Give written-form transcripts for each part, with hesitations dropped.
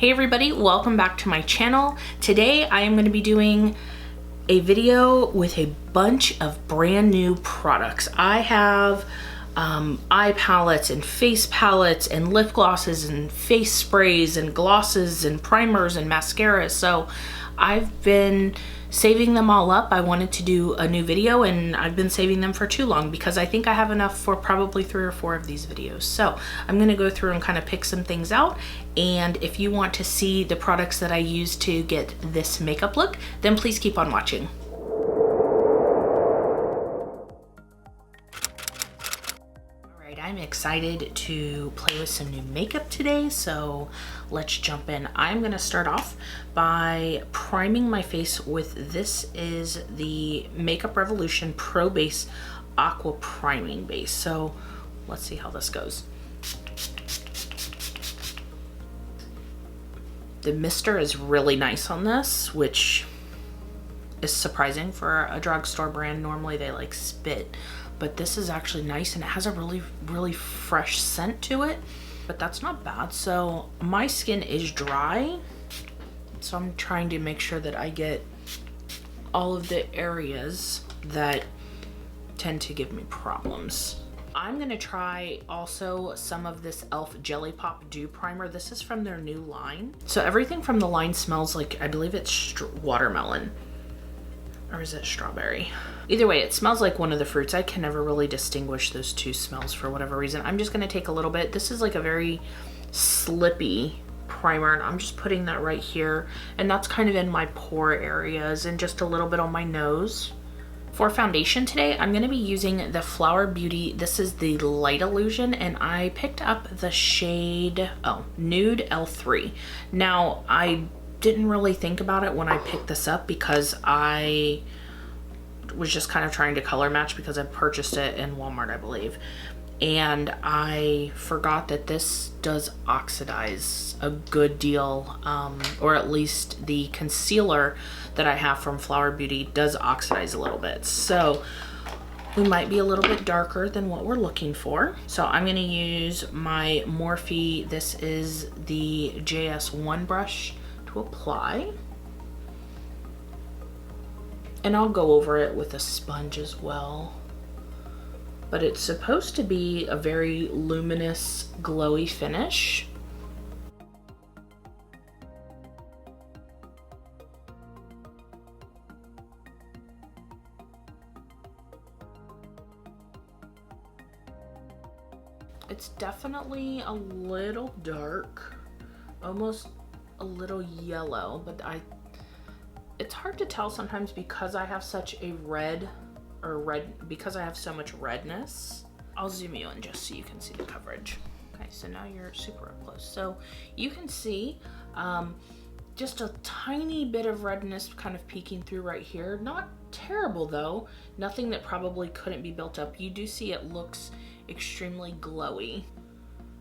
Hey everybody, welcome back to my channel. Today I am going to be doing a video with a bunch of brand new products. I have eye palettes and face palettes and lip glosses and face sprays and glosses and primers and mascaras. So I've been saving them all up. I wanted to do a new video and I've been saving them for too long because I think I have enough for probably 3 or 4 of these videos. So I'm going to go through and kind of pick some things out. And if you want to see the products that I use to get this makeup look, then please keep on watching. I'm excited to play with some new makeup today, so let's jump in. I'm gonna start off by priming my face with, this is the Makeup Revolution Pro Base Aqua Priming Base. So let's see how this goes. The mister is really nice on this, which is surprising for a drugstore brand. Normally they like spit, but this is actually nice and it has a really fresh scent to it, but that's not bad. So my skin is dry, so I'm trying to make sure that I get all of the areas that tend to give me problems. I'm gonna try also some of this e.l.f. Jelly Pop Dew Primer. This is from their new line. So everything from the line smells like, I believe it's watermelon. Or is it strawberry? Either way, it smells like one of the fruits. I can never really distinguish those two smells for whatever reason. I'm just gonna take a little bit. This is like a very slippy primer and I'm just putting that right here. And that's kind of in my pore areas and just a little bit on my nose. For foundation today, I'm gonna be using the Flower Beauty. This is the Light Illusion and I picked up the shade, Nude L3. Now, I didn't really think about it when I picked this up because I was just kind of trying to color match because I purchased it in Walmart, I believe. And I forgot that this does oxidize a good deal, or at least the concealer that I have from Flower Beauty does oxidize a little bit. So we might be a little bit darker than what we're looking for. So I'm gonna use my Morphe, this is the JS1 brush, to apply, and I'll go over it with a sponge as well, but it's supposed to be a very luminous glowy finish. It's definitely a little dark, almost a little yellow, but it's hard to tell sometimes because I have such a because I have so much redness. I'll zoom you in just so you can see the coverage. Okay, so now you're super up close. So you can see just a tiny bit of redness kind of peeking through right here. Not terrible though, nothing that probably couldn't be built up. You do see it looks extremely glowy.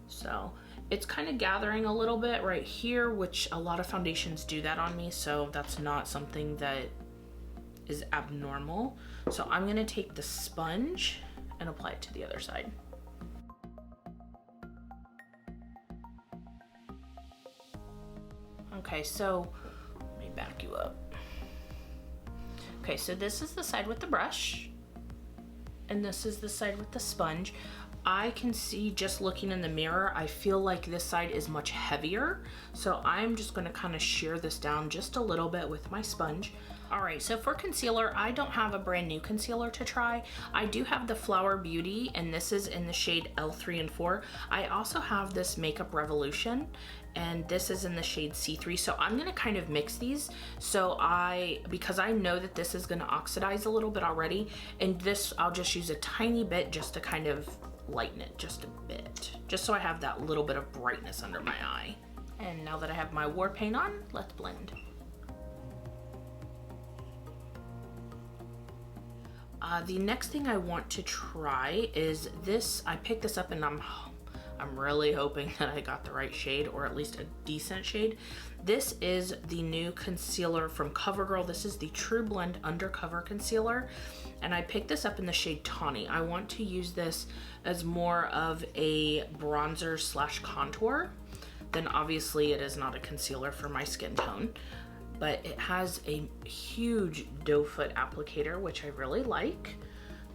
So it's kind of gathering a little bit right here, which a lot of foundations do that on me, so that's not something that is abnormal. So I'm gonna take the sponge and apply it to the other side. Okay, so let me back you up. Okay, so this is the side with the brush, and this is the side with the sponge. I can see just looking in the mirror, I feel like this side is much heavier. So I'm just gonna kind of shear this down just a little bit with my sponge. All right, so for concealer, I don't have a brand new concealer to try. I do have the Flower Beauty, and this is in the shade L3 and 4. I also have this Makeup Revolution, and this is in the shade C3. So I'm gonna kind of mix these. So because I know that this is gonna oxidize a little bit already, and this I'll just use a tiny bit just to kind of lighten it just a bit, just so I have that little bit of brightness under my eye. And now that I have my war paint on, let's blend. The next thing I want to try is this. I picked this up and I'm really hoping that I got the right shade, or at least a decent shade. This is the new concealer from CoverGirl. This is the True Blend Undercover Concealer, and I picked this up in the shade Tawny. I want to use this as more of a bronzer slash contour. then obviously it is not a concealer for my skin tone. But it has a huge doe foot applicator, which I really like.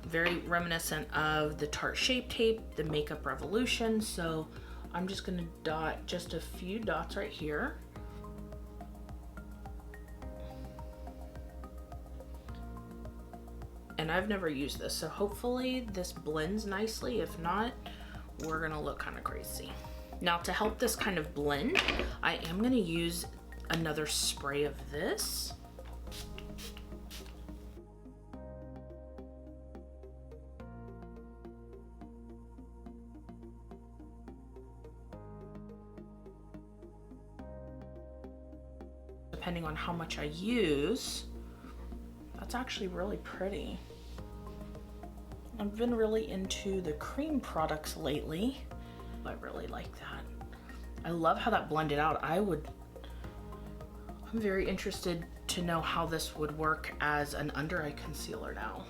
Very reminiscent of the Tarte Shape Tape, the Makeup Revolution. So I'm just gonna dot just a few dots right here. And I've never used this, so hopefully this blends nicely. If not, we're gonna look kind of crazy. Now to help this kind of blend, I am gonna use another spray of this. Depending on how much I use, that's actually really pretty. I've been really into the cream products lately. I really like that. I love how that blended out. I'm very interested to know how this would work as an under eye concealer now,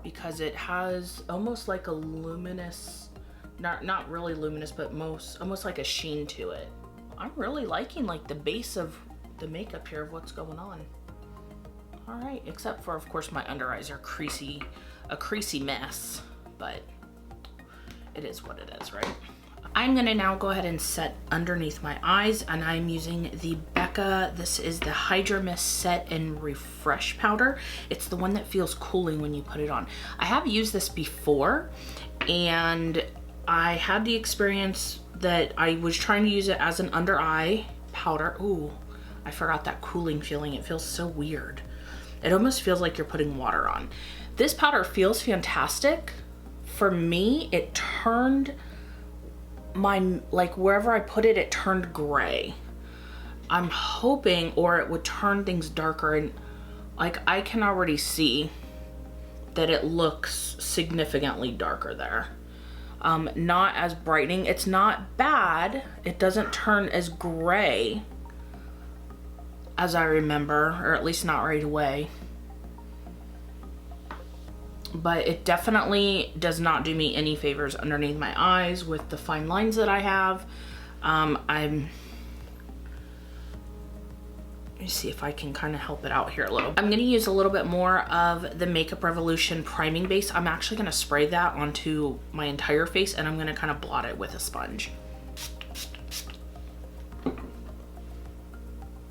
because it has almost like a luminous, not really luminous, but almost like a sheen to it. I'm really liking like the base of the makeup here of what's going on. All right, except for of course my under eyes are a creasy mess, but it is what it is, right? I'm gonna now go ahead and set underneath my eyes, and I'm using the Becca, this is the Hydra-Mist Set and Refresh Powder. It's the one that feels cooling when you put it on. I have used this before, and I had the experience that I was trying to use it as an under eye powder. Ooh, I forgot that cooling feeling. It feels so weird. It almost feels like you're putting water on. This powder feels fantastic. For me, it turned like wherever I put it, it turned gray. I'm hoping, or it would turn things darker, and like I can already see that it looks significantly darker there. Not as brightening. It's not bad. It doesn't turn as gray as I remember, or at least not right away. But it definitely does not do me any favors underneath my eyes with the fine lines that I have. Let me see if I can kind of help it out here a little. I'm gonna use a little bit more of the Makeup Revolution priming base. I'm actually gonna spray that onto my entire face, and I'm gonna kind of blot it with a sponge.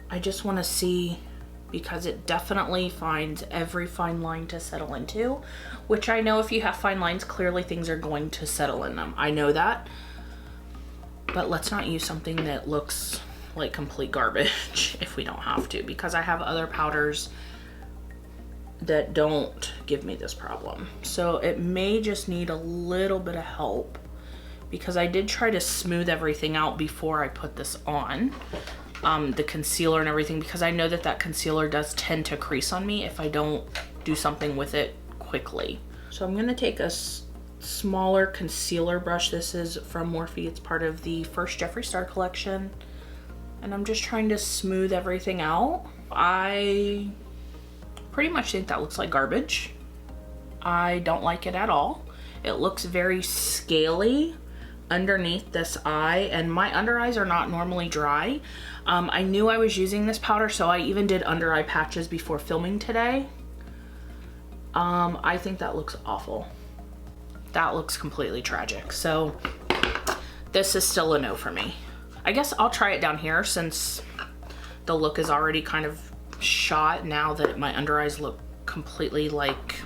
I just wanna see, because it definitely finds every fine line to settle into, which I know if you have fine lines, clearly things are going to settle in them. I know that, but let's not use something that looks like complete garbage if we don't have to, because I have other powders that don't give me this problem. So it may just need a little bit of help, because I did try to smooth everything out before I put this on. The concealer and everything, because I know that that concealer does tend to crease on me if I don't do something with it quickly. So I'm going to take a smaller concealer brush. This is from Morphe. It's part of the first Jeffree Star collection. And I'm just trying to smooth everything out. I pretty much think that looks like garbage. I don't like it at all. It looks very scaly underneath this eye, and my under eyes are not normally dry. I knew I was using this powder, so I even did under eye patches before filming today. I think that looks awful. That looks completely tragic. So this is still a no for me. I guess I'll try it down here since the look is already kind of shot now that my under eyes look completely like,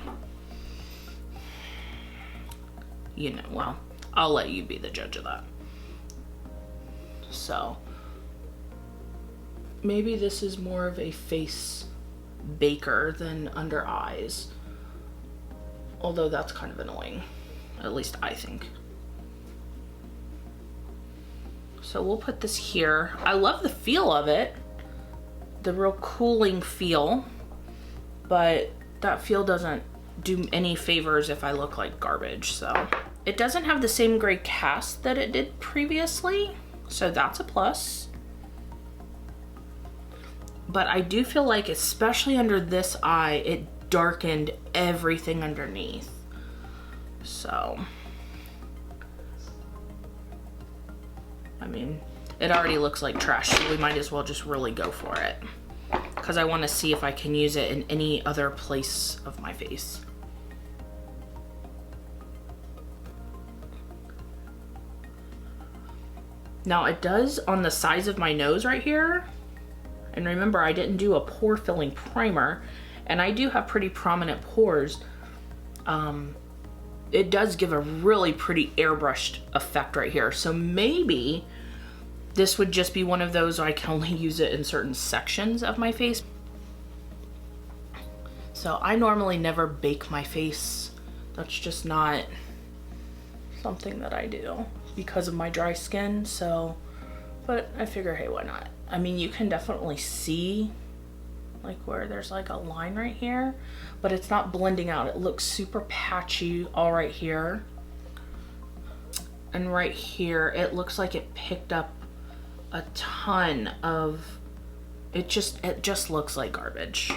you know, well, I'll let you be the judge of that. So maybe this is more of a face baker than under eyes, although that's kind of annoying, at least I think. So we'll put this here. I love the feel of it, the real cooling feel, but that feel doesn't do any favors if I look like garbage. So it doesn't have the same gray cast that it did previously, so that's a plus. But I do feel like, especially under this eye, it darkened everything underneath. So I mean, it already looks like trash, so we might as well just really go for it. Because I want to see if I can use it in any other place of my face. Now it does on the sides of my nose right here. And remember, I didn't do a pore filling primer, and I do have pretty prominent pores. It does give a really pretty airbrushed effect right here. So maybe this would just be one of those where I can only use it in certain sections of my face. So I normally never bake my face. That's just not something that I do because of my dry skin. So, but I figure, hey, why not? I mean, you can definitely see like where there's like a line right here, but it's not blending out. It looks super patchy all right here. And right here, it looks like it picked up a ton of, it just looks like garbage.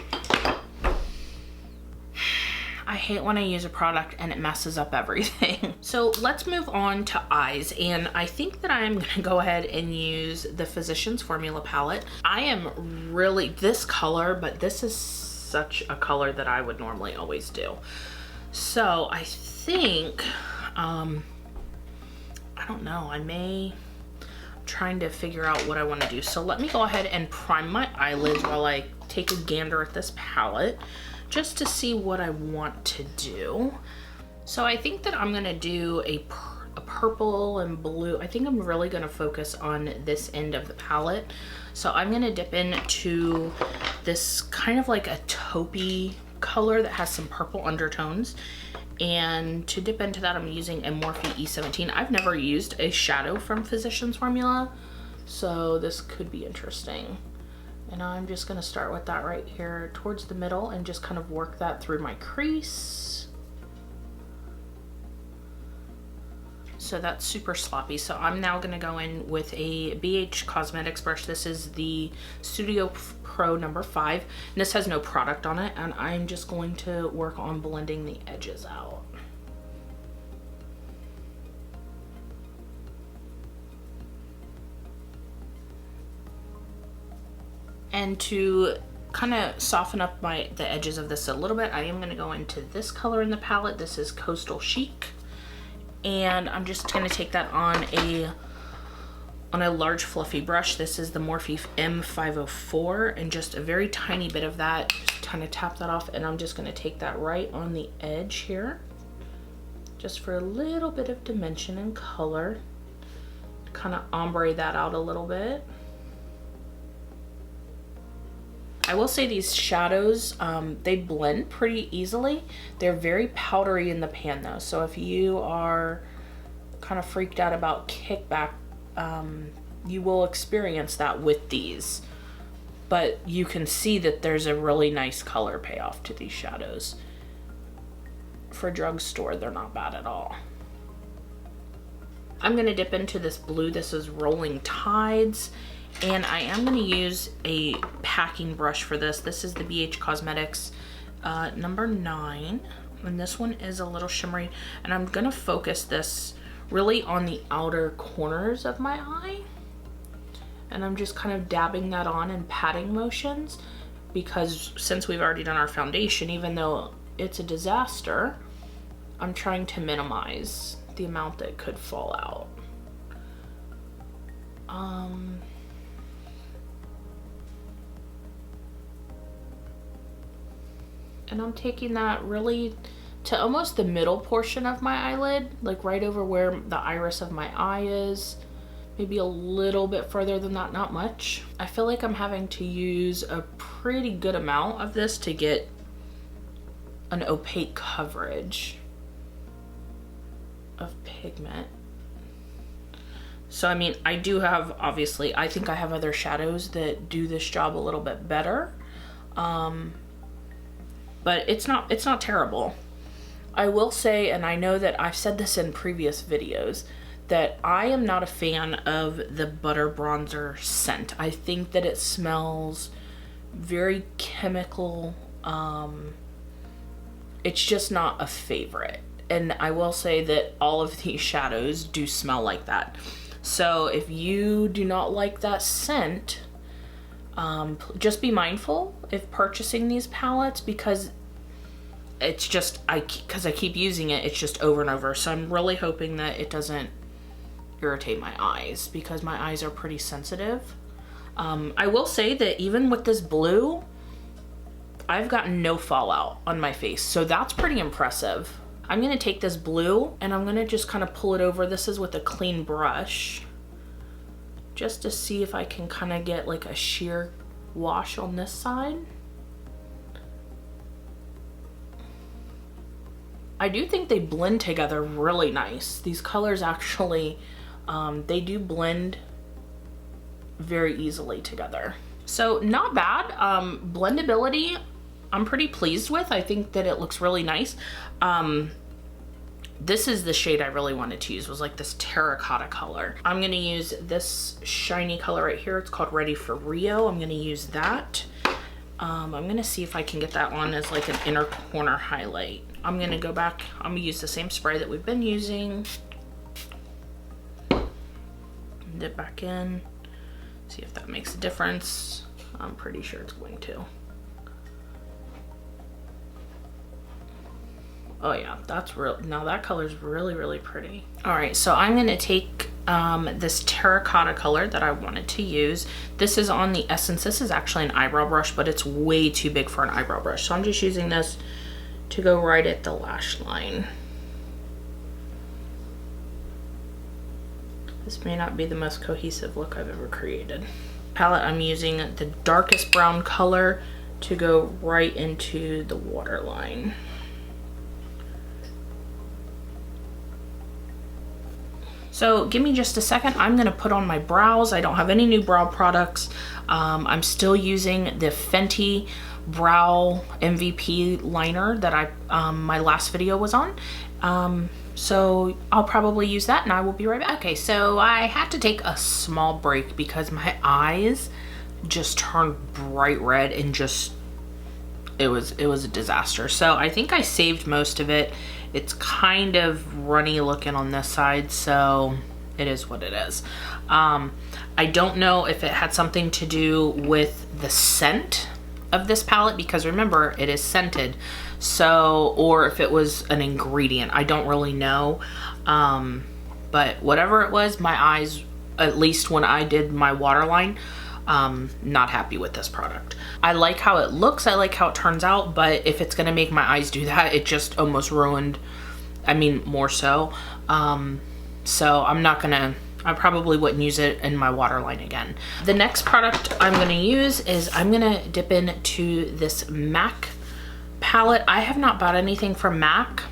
I hate when I use a product and it messes up everything. So let's move on to eyes. And I think that I'm gonna go ahead and use the Physicians Formula palette. I am really, this color, but this is such a color that I would normally always do. So I think, I don't know, I'm trying to figure out what I wanna do. So let me go ahead and prime my eyelids while I take a gander at this palette, just to see what I want to do. So I think that I'm gonna do a purple and blue. I think I'm really gonna focus on this end of the palette. So I'm gonna dip into this kind of like a taupey color that has some purple undertones. And to dip into that, I'm using a Morphe E17. I've never used a shadow from Physicians Formula, so this could be interesting. And I'm just gonna start with that right here towards the middle and just kind of work that through my crease. So that's super sloppy. So I'm now gonna go in with a BH Cosmetics brush. This is the Studio Pro number 5. And this has no product on it. And I'm just going to work on blending the edges out. And to kind of soften up the edges of this a little bit, I am going to go into this color in the palette. This is Coastal Chic. And I'm just going to take that on a large fluffy brush. This is the Morphe M504, and just a very tiny bit of that. Just kind of tap that off, and I'm just going to take that right on the edge here, just for a little bit of dimension and color. Kind of ombre that out a little bit. I will say these shadows, they blend pretty easily. They're very powdery in the pan though. So if you are kind of freaked out about kickback, you will experience that with these. But you can see that there's a really nice color payoff to these shadows. For drugstore, they're not bad at all. I'm gonna dip into this blue. This is Rolling Tides. And I am going to use a packing brush for this. This is the BH Cosmetics number 9. And this one is a little shimmery. And I'm going to focus this really on the outer corners of my eye. And I'm just kind of dabbing that on in patting motions. Because since we've already done our foundation, even though it's a disaster, I'm trying to minimize the amount that could fall out. And I'm taking that really to almost the middle portion of my eyelid, like right over where the iris of my eye is. Maybe a little bit further than that, not much. I feel like I'm having to use a pretty good amount of this to get an opaque coverage of pigment. So I mean, I do have, obviously, I think I have other shadows that do this job a little bit better. But it's not terrible. I will say, and I know that I've said this in previous videos, that I am not a fan of the butter bronzer scent. I think that it smells very chemical. It's just not a favorite. And I will say that all of these shadows do smell like that. So if you do not like that scent, just be mindful if purchasing these palettes, because it's just, because I keep using it, it's just over and over. So I'm really hoping that it doesn't irritate my eyes, because my eyes are pretty sensitive. I will say that even with this blue, I've gotten no fallout on my face, so that's pretty impressive. I'm gonna take this blue and I'm gonna just kind of pull it over. This is with a clean brush, just to see if I can kind of get like a sheer wash on this side. I do think they blend together really nice. These colors actually, they do blend very easily together. So not bad. Blendability, I'm pretty pleased with. I think that it looks really nice. This is the shade I really wanted to use, was like this terracotta color. I'm gonna use this shiny color right here. It's called Ready for Rio. I'm gonna use that. I'm gonna see if I can get that on as like an inner corner highlight. I'm gonna go back, I'm gonna use the same spray that we've been using. Dip back in, see if that makes a difference. I'm pretty sure it's going to. Oh yeah, that's real. Now that color's really, really pretty. All right, so I'm gonna take this terracotta color that I wanted to use. This is on the Essence. This is actually an eyebrow brush, but it's way too big for an eyebrow brush. So I'm just using this to go right at the lash line. This may not be the most cohesive look I've ever created. Palette, I'm using the darkest brown color to go right into the waterline. So give me just a second. I'm gonna put on my brows. I don't have any new brow products. I'm still using the Fenty Brow MVP liner that my last video was on. So I'll probably use that and I will be right back. Okay, so I had to take a small break because my eyes just turned bright red and just, it was a disaster. So I think I saved most of it. It's kind of runny looking on this side, so it is what it is. I don't know if it had something to do with the scent of this palette, because remember, it is scented. So, or if it was an ingredient, I don't really know. But whatever it was, my eyes, at least when I did my waterline, not happy with this product. I like how it looks, I like how it turns out, but if it's gonna make my eyes do that, it just almost ruined, I mean, more so. So I'm not gonna, I probably wouldn't use it in my waterline again. The next product I'm gonna use is, I'm gonna dip into this MAC palette. I have not bought anything from MAC.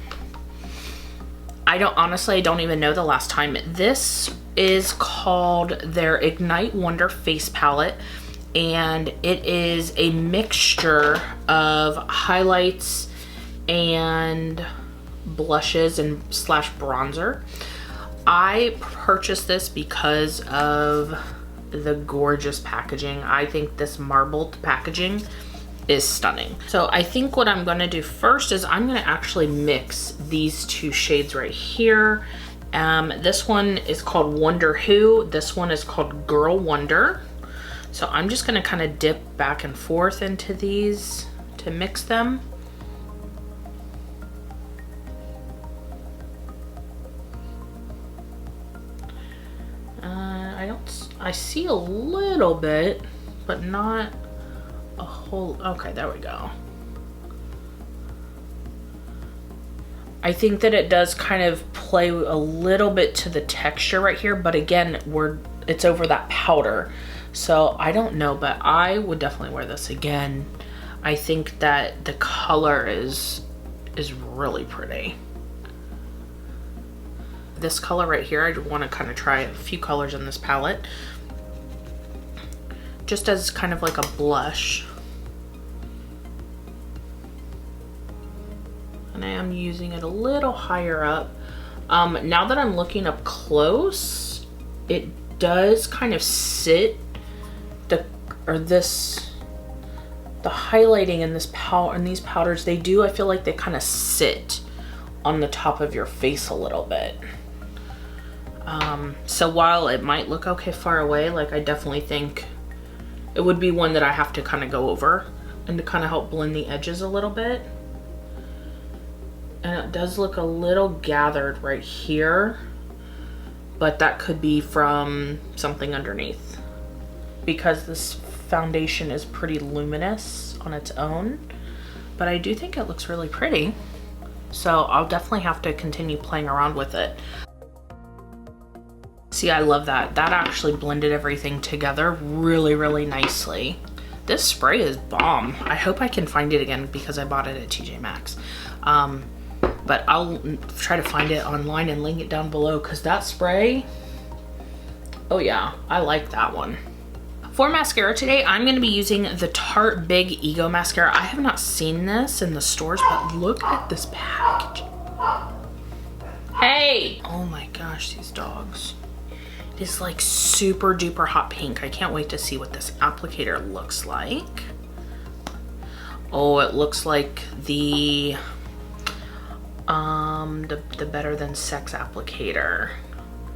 Honestly, I don't even know the last time. This is called their Ignite Wonder Face Palette, and it is a mixture of highlights and blushes and slash bronzer. I purchased this because of the gorgeous packaging. I think this marbled packaging is stunning. So I think what I'm gonna do first is I'm gonna actually mix these two shades right here. This one is called Wonder Who. This one is called Girl Wonder. So I'm just gonna kind of dip back and forth into these to mix them. I see a little bit, but not a whole, okay, there we go. I think that it does kind of play a little bit to the texture right here, but again, it's over that powder. So I don't know, but I would definitely wear this again. I think that the color is really pretty. This color right here, I want to kind of try a few colors in this palette, just as kind of like a blush. And I am using it a little higher up. Now that I'm looking up close, it does kind of sit, the highlighting in this powder and these powders, they do, I feel like they kind of sit on the top of your face a little bit. So while it might look okay far away, like I definitely think it would be one that I have to kind of go over and to kind of help blend the edges a little bit. And it does look a little gathered right here, but that could be from something underneath because this foundation is pretty luminous on its own, but I do think it looks really pretty. So I'll definitely have to continue playing around with it. See, I love that. That actually blended everything together really, really nicely. This spray is bomb. I hope I can find it again because I bought it at TJ Maxx. But I'll try to find it online and link it down below because that spray, oh yeah, I like that one. For mascara today, I'm going to be using the Tarte Big Ego Mascara. I have not seen this in the stores, but look at this package. Hey! Oh my gosh, these dogs. It is like super duper hot pink. I can't wait to see what this applicator looks like. Oh, it looks like the Better Than Sex applicator.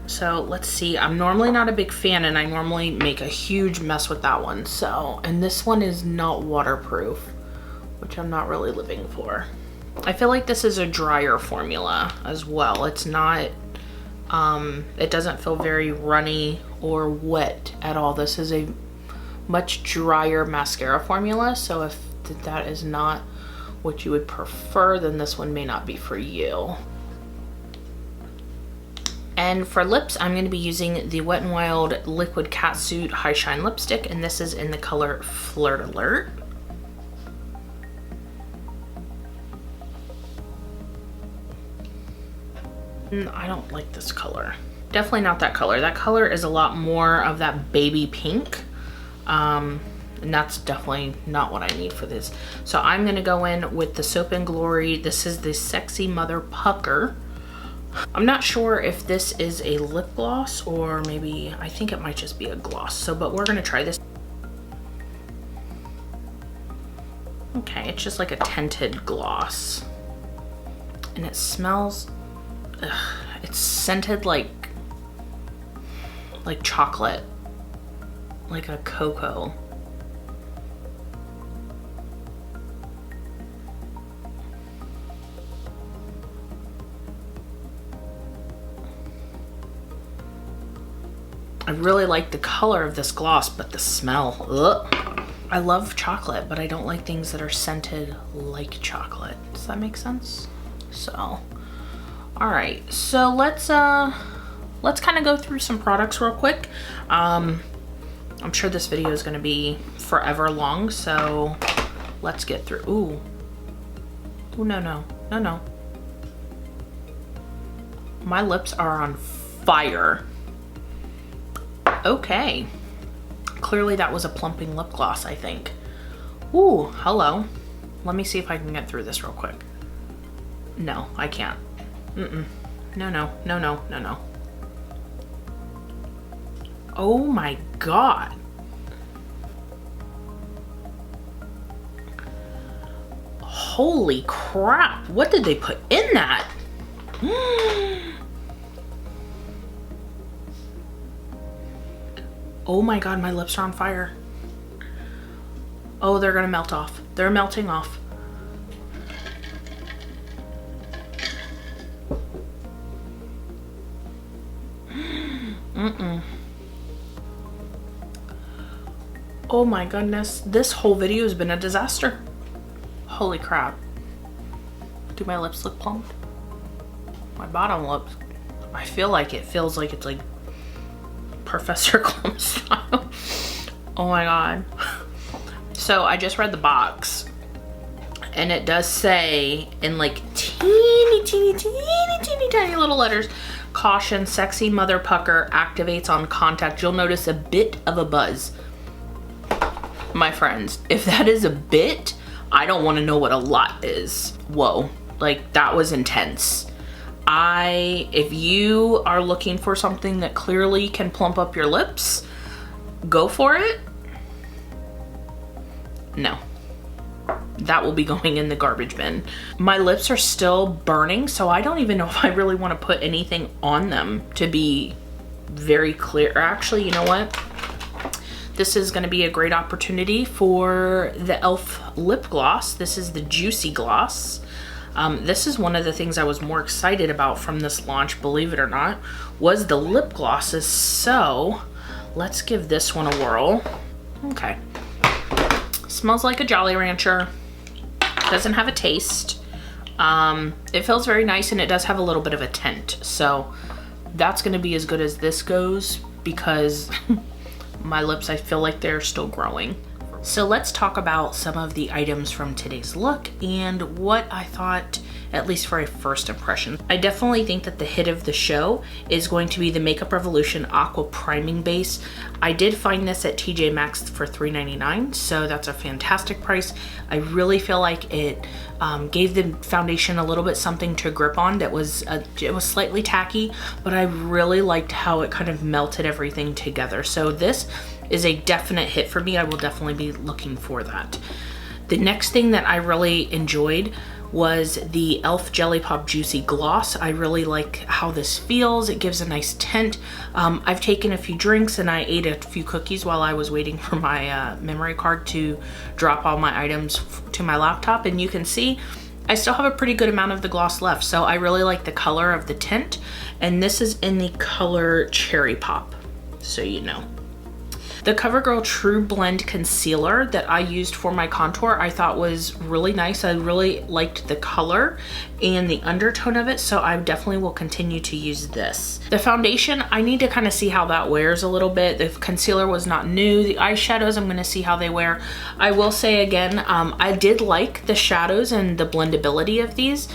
So let's see, I'm normally not a big fan and I normally make a huge mess with that one. So, and this one is not waterproof, which I'm not really living for. I feel like this is a drier formula as well. It's not, it doesn't feel very runny or wet at all. This is a much drier mascara formula. So if that is not what you would prefer, then this one may not be for you. And for lips, I'm going to be using the Wet n Wild Liquid Catsuit High Shine Lipstick, and this is in the color Flirt Alert. I don't like this color. Definitely not that color. That color is a lot more of that baby pink. And that's definitely not what I need for this. So I'm going to go in with the Soap and Glory. This is the Sexy Mother Pucker. I'm not sure if this is a lip gloss or maybe, I think it might just be a gloss. So, but we're gonna try this. Okay, it's just like a tinted gloss. And it smells, it's scented like chocolate, like a cocoa. I really like the color of this gloss, but the smell, ugh. I love chocolate, but I don't like things that are scented like chocolate. Does that make sense? So, all right. So let's kind of go through some products real quick. I'm sure this video is going to be forever long, so let's get through. Ooh. Ooh, no, no, no, no. My lips are on fire. Okay, clearly that was a plumping lip gloss, I think. Ooh, hello. Let me see if I can get through this real quick. No, I can't. No, no, no, no, no, no. Oh my God. Holy crap, what did they put in that? Oh my God, my lips are on fire. Oh, they're gonna melt off. They're melting off. Oh my goodness, this whole video has been a disaster. Holy crap. Do my lips look plumped? My bottom lip, I feel like it feels like it's like Professor Clump style. Oh my God. So I just read the box and it does say in like teeny tiny little letters, caution, Sexy Mother Pucker activates on contact. You'll notice a bit of a buzz. My friends, if that is a bit, I don't want to know what a lot is. Whoa, like that was intense. If you are looking for something that clearly can plump up your lips, go for it. No, that will be going in the garbage bin. My lips are still burning, so I don't even know if I really want to put anything on them to be very clear. Actually, you know what? This is gonna be a great opportunity for the e.l.f. lip gloss. This is the Juicy Gloss. This is one of the things I was more excited about from this launch, believe it or not, was the lip glosses. So let's give this one a whirl. Okay. Smells like a Jolly Rancher. Doesn't have a taste. It feels very nice, and it does have a little bit of a tint. So that's gonna be as good as this goes, because my lips, I feel like they're still growing. So let's talk about some of the items from today's look and what I thought, at least for a first impression. I definitely think that the hit of the show is going to be the Makeup Revolution Aqua Priming Base. I did find this at TJ Maxx for $3.99, so that's a fantastic price. I really feel like it gave the foundation a little bit something to grip on. That was it was slightly tacky, but I really liked how it kind of melted everything together. So this is a definite hit for me. I will definitely be looking for that. The next thing that I really enjoyed was the e.l.f. Jelly Pop Juicy Gloss. I really like how this feels. It gives a nice tint. I've taken a few drinks and I ate a few cookies while I was waiting for my memory card to drop all my items to my laptop, and you can see I still have a pretty good amount of the gloss left. So I really like the color of the tint, and this is in the color Cherry Pop, so you know. The CoverGirl True Blend Concealer that I used for my contour, I thought was really nice. I really liked the color and the undertone of it, so I definitely will continue to use this. The foundation, I need to kind of see how that wears a little bit. The concealer was not new. The eyeshadows, I'm gonna see how they wear. I will say again, I did like the shadows and the blendability of these,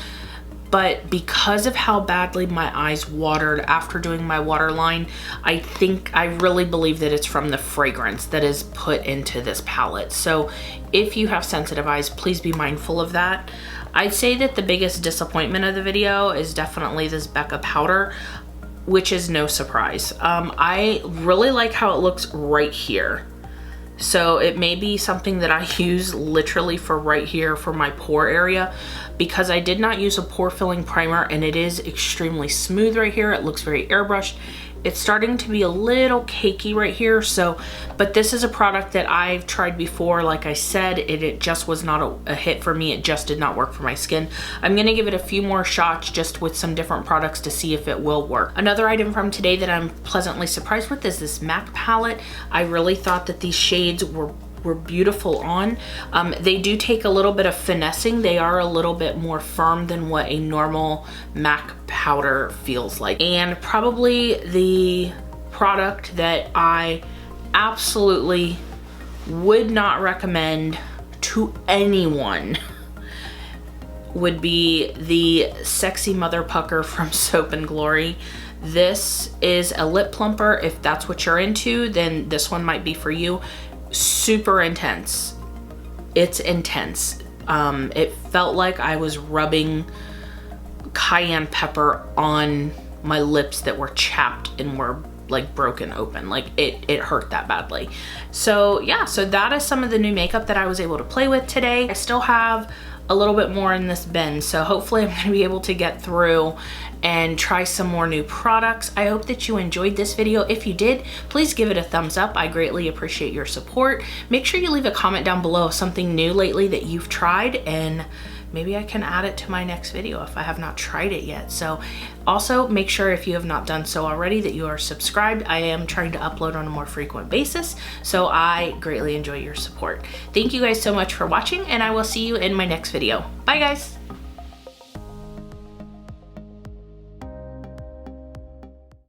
but because of how badly my eyes watered after doing my waterline, I really believe that it's from the fragrance that is put into this palette. So if you have sensitive eyes, please be mindful of that. I'd say that the biggest disappointment of the video is definitely this Becca powder, which is no surprise. I really like how it looks right here. So it may be something that I use literally for right here for my pore area, because I did not use a pore filling primer and it is extremely smooth right here. It looks very airbrushed. It's starting to be a little cakey right here. So, but this is a product that I've tried before. Like I said, it just was not a hit for me. It just did not work for my skin. I'm gonna give it a few more shots just with some different products to see if it will work. Another item from today that I'm pleasantly surprised with is this MAC palette. I really thought that these shades were beautiful on. They do take a little bit of finessing. They are a little bit more firm than what a normal MAC powder feels like. And probably the product that I absolutely would not recommend to anyone would be the Sexy Mother Pucker from Soap and Glory. This is a lip plumper. If that's what you're into, then this one might be for you. Super intense. It's intense. It felt like I was rubbing cayenne pepper on my lips that were chapped and were like broken open. Like it hurt that badly. So yeah, so that is some of the new makeup that I was able to play with today. I still have a little bit more in this bin, so hopefully I'm gonna be able to get through and try some more new products. I hope that you enjoyed this video. If you did, please give it a thumbs up. I greatly appreciate your support. Make sure you leave a comment down below of something new lately that you've tried, and maybe I can add it to my next video if I have not tried it yet. So also make sure, if you have not done so already, that you are subscribed. I am trying to upload on a more frequent basis, so I greatly enjoy your support. Thank you guys so much for watching, and I will see you in my next video. Bye guys.